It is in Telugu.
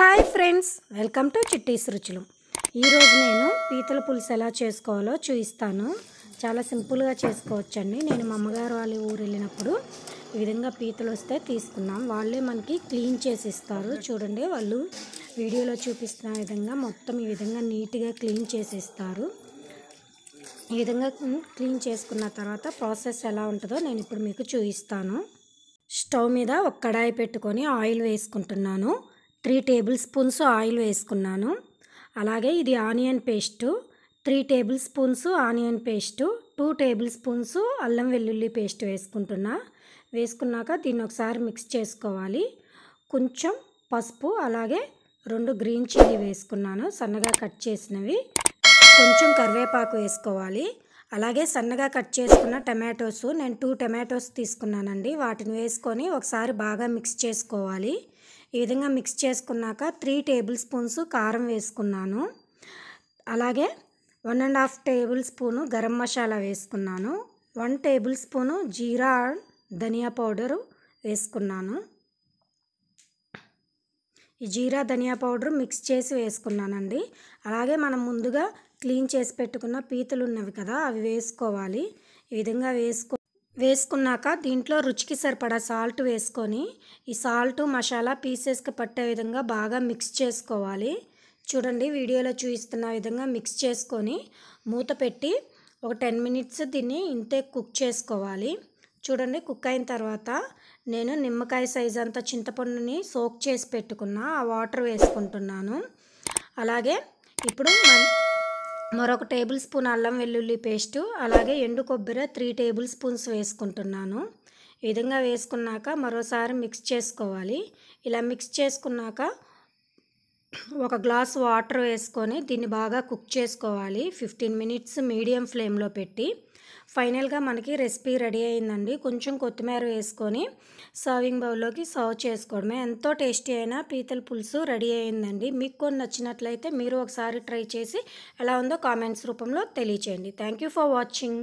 హాయ్ ఫ్రెండ్స్, వెల్కమ్ టు చిట్టీస్ రుచులు. ఈరోజు నేను పీతల పులుసు ఎలా చేసుకోవాలో చూపిస్తాను. చాలా సింపుల్గా చేసుకోవచ్చండి. నేను మా అమ్మగారు వాళ్ళ ఊరు వెళ్ళినప్పుడు ఈ విధంగా పీతలు వస్తే తీసుకున్నాం. వాళ్ళే మనకి క్లీన్ చేసి ఇస్తారు. చూడండి, వాళ్ళు వీడియోలో చూపిస్తున్న విధంగా మొత్తం ఈ విధంగా నీట్గా క్లీన్ చేసి ఇస్తారు. ఈ విధంగా క్లీన్ చేసుకున్న తర్వాత ప్రాసెస్ ఎలా ఉంటుందో నేను ఇప్పుడు మీకు చూపిస్తాను. స్టవ్ మీద ఒక కడాయి పెట్టుకొని ఆయిల్ వేసుకుంటున్నాను. 3 టేబుల్ స్పూన్స్ ఆయిల్ వేసుకున్నాను. అలాగే ఇది onion paste, 3 table spoons onion paste, 2 table spoons అల్లం వెల్లుల్లి పేస్ట్ వేసుకున్నాక దీన్ని ఒకసారి మిక్స్ చేసుకోవాలి. కొంచెం పసుపు, అలాగే 2 గ్రీన్ చిల్లీ వేసుకున్నాను, సన్నగా కట్ చేసినవి. కొంచెం కరివేపాకు వేసుకోవాలి. అలాగే సన్నగా కట్ చేసుకున్న టమాటోస్, నేను 2 టమాటోస్ తీసుకున్నానండి. వాటిని వేసుకొని ఒకసారి బాగా మిక్స్ చేసుకోవాలి. ఈ విధంగా మిక్స్ చేసుకున్నాక 3 టేబుల్ స్పూన్స్ కారం వేసుకున్నాను. అలాగే 1.5 టేబుల్ స్పూను గరం మసాలా వేసుకున్నాను. 1 టేబుల్ స్పూను జీరా ధనియా పౌడరు వేసుకున్నాను. ఈ జీరా ధనియా పౌడర్ మిక్స్ చేసి వేసుకున్నానండి. అలాగే మనం ముందుగా క్లీన్ చేసి పెట్టుకున్న పీతలు ఉన్నవి కదా, అవి వేసుకోవాలి. ఈ విధంగా వేసుకున్నాక దీంట్లో రుచికి సరిపడా సాల్ట్ వేసుకొని ఈ సాల్ట్ మసాలా పీసెస్కి పట్టే విధంగా బాగా మిక్స్ చేసుకోవాలి. చూడండి, వీడియోలో చూపిస్తున్న విధంగా మిక్స్ చేసుకొని మూత పెట్టి ఒక 10 మినిట్స్ దీన్ని ఇంతే కుక్ చేసుకోవాలి. చూడండి, కుక్ అయిన తర్వాత నేను నిమ్మకాయ సైజ్ అంత చింతపండుని సోక్ చేసి పెట్టుకున్న ఆ వాటర్ వేసుకుంటున్నాను. అలాగే ఇప్పుడు మరొక టేబుల్ స్పూన్ అల్లం వెల్లుల్లి పేస్టు, అలాగే ఎండు కొబ్బరి 3 టేబుల్ స్పూన్స్ వేసుకుంటున్నాను. ఈ విధంగా వేసుకున్నాక మరోసారి మిక్స్ చేసుకోవాలి. ఇలా మిక్స్ చేసుకున్నాక ఒక గ్లాస్ వాటర్ వేసుకొని దీన్ని బాగా కుక్ చేసుకోవాలి. 15 మినిట్స్ మీడియం ఫ్లేమ్లో పెట్టి. ఫైనల్గా మనకి రెసిపీ రెడీ అయిందండి. కొంచెం కొత్తిమీర వేసుకొని సర్వింగ్ బౌల్లోకి సర్వ్ చేసుకోవడమే. ఎంతో టేస్టీ అయిన పీతల పులుసు రెడీ అయిందండి. మీకు కూడా నచ్చినట్లయితే మీరు ఒకసారి ట్రై చేసి ఎలా ఉందో కామెంట్స్ రూపంలో తెలియచేయండి. Thank you for watching.